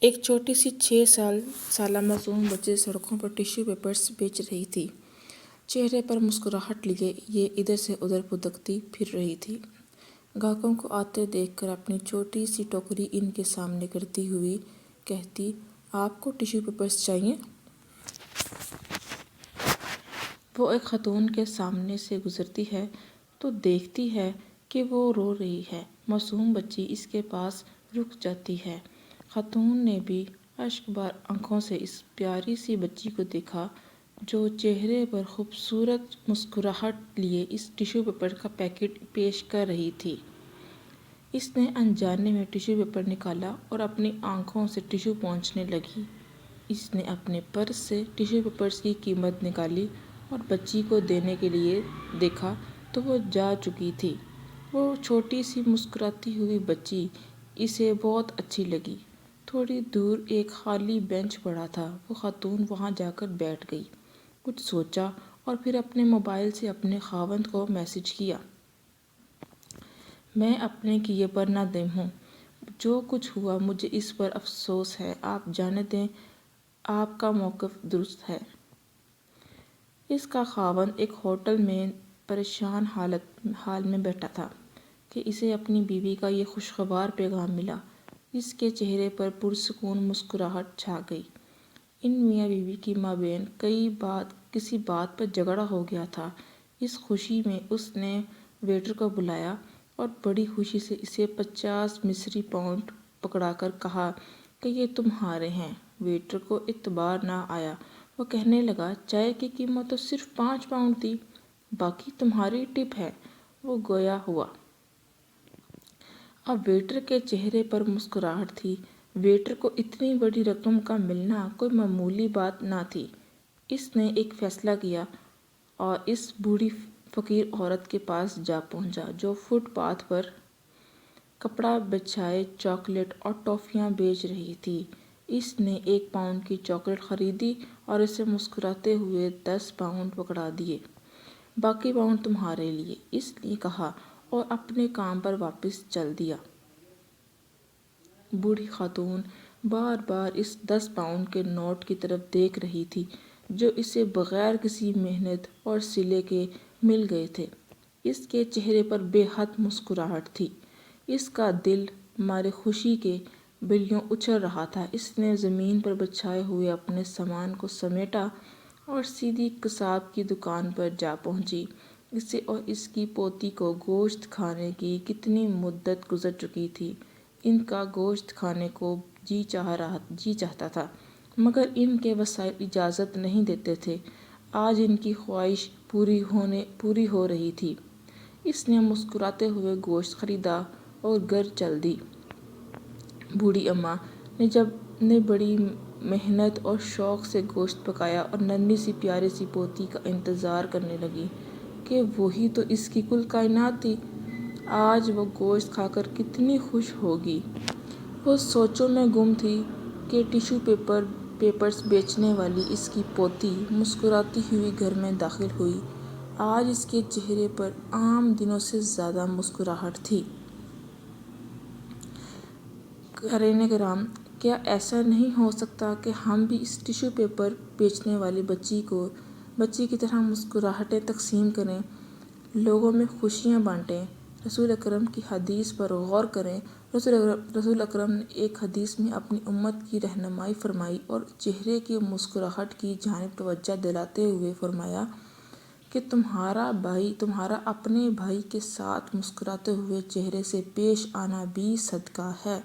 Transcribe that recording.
ایک چھوٹی سی 6 سالہ معصوم بچی سڑکوں پر ٹیشو پیپرز بیچ رہی تھی۔ چہرے پر مسکراہٹ لیے یہ ادھر سے ادھر پھدکتی پھر رہی تھی۔ گاہکوں کو آتے دیکھ کر اپنی چھوٹی سی ٹوکری ان کے سامنے کرتی ہوئی کہتی، آپ کو ٹیشو پیپرز چاہئیں؟ وہ ایک خاتون کے سامنے سے گزرتی ہے تو دیکھتی ہے کہ وہ رو رہی ہے۔ معصوم بچی اس کے پاس رک جاتی ہے۔ خاتون نے بھی اشک بار آنکھوں سے اس پیاری سی بچی کو دیکھا جو چہرے پر خوبصورت مسکراہٹ لیے اس ٹیشو پیپر کا پیکٹ پیش کر رہی تھی۔ اس نے انجانے میں ٹیشو پیپر نکالا اور اپنی آنکھوں سے ٹیشو پوچھنے لگی۔ اس نے اپنے پرس سے ٹیشو پیپرز کی قیمت نکالی اور بچی کو دینے کے لیے دیکھا تو وہ جا چکی تھی۔ وہ چھوٹی سی مسکراتی ہوئی بچی اسے بہت اچھی لگی۔ تھوڑی دور ایک خالی بینچ پڑا تھا۔ وہ خاتون وہاں جا کر بیٹھ گئی، کچھ سوچا اور پھر اپنے موبائل سے اپنے خاوند کو میسج کیا، میں اپنے کیے پر نادم ہوں۔ جو کچھ ہوا مجھے اس پر افسوس ہے۔ آپ جانے دیں، آپ کا موقف درست ہے۔ اس کا خاوند ایک ہوٹل میں پریشان حال میں بیٹھا تھا کہ اسے اپنی بیوی کا یہ خوشگوار پیغام ملا۔ اس کے چہرے پر پرسکون مسکراہٹ چھا گئی۔ ان میاں بیوی کے مابین کسی بات پر جھگڑا ہو گیا تھا۔ اس خوشی میں اس نے ویٹر کو بلایا اور بڑی خوشی سے اسے 50 مصری پاؤنڈ پکڑا کر کہا کہ یہ تمہارے ہیں۔ ویٹر کو اعتبار نہ آیا۔ وہ کہنے لگا، چائے کی قیمت تو صرف 5 پاؤنڈ تھی، باقی تمہاری ٹپ ہے۔ وہ گیا ہوا۔ اب ویٹر کے چہرے پر مسکراہٹ تھی۔ ویٹر کو اتنی بڑی رقم کا ملنا کوئی معمولی بات نہ تھی۔ اس نے ایک فیصلہ کیا اور اس بوڑھی فقیر عورت کے پاس جا پہنچا جو فٹ پاتھ پر کپڑا بچھائے چاکلیٹ اور ٹافیاں بیچ رہی تھی۔ اس نے 1 پاؤنڈ کی چاکلیٹ خریدی اور اسے مسکراتے ہوئے 10 پاؤنڈ پکڑا دیے۔ باقی پاؤنڈ تمہارے لیے، اس نے کہا اور اپنے کام پر واپس چل دیا۔ بوڑھی خاتون بار بار اس 10 پاؤنڈ کے نوٹ کی طرف دیکھ رہی تھی جو اسے بغیر کسی محنت اور صلے کے مل گئے تھے۔ اس کے چہرے پر بے حد مسکراہٹ تھی۔ اس کا دل مارے خوشی کے بلیوں اچھل رہا تھا۔ اس نے زمین پر بچھائے ہوئے اپنے سامان کو سمیٹا اور سیدھی قصاب کی دکان پر جا پہنچی۔ اسے اور اس کی پوتی کو گوشت کھانے کی کتنی مدت گزر چکی تھی۔ ان کا گوشت کھانے کو جی چاہتا تھا مگر ان کے وسائل اجازت نہیں دیتے تھے۔ آج ان کی خواہش پوری ہو رہی تھی۔ اس نے مسکراتے ہوئے گوشت خریدا اور گھر چل دی۔ بوڑھی اماں نے بڑی محنت اور شوق سے گوشت پکایا اور ننھی سی پیاری سی پوتی کا انتظار کرنے لگی کہ وہی تو اس کی کل کائنات تھی۔ آج وہ گوشت کھا کر کتنی خوش ہوگی۔ وہ سوچوں میں گم تھی کہ ٹیشو پیپرز بیچنے والی اس کی پوتی مسکراتی ہوئی گھر میں داخل ہوئی۔ آج اس کے چہرے پر عام دنوں سے زیادہ مسکراہٹ تھی۔ قارئین کرام، کیا ایسا نہیں ہو سکتا کہ ہم بھی اس ٹیشو پیپر بیچنے والی بچی کی طرح مسکراہٹیں تقسیم کریں، لوگوں میں خوشیاں بانٹیں؟ رسول اکرم کی حدیث پر غور کریں۔ رسول اکرم نے ایک حدیث میں اپنی امت کی رہنمائی فرمائی اور چہرے کی مسکراہٹ کی جانب توجہ دلاتے ہوئے فرمایا کہ تمہارا اپنے بھائی کے ساتھ مسکراتے ہوئے چہرے سے پیش آنا بھی صدقہ ہے۔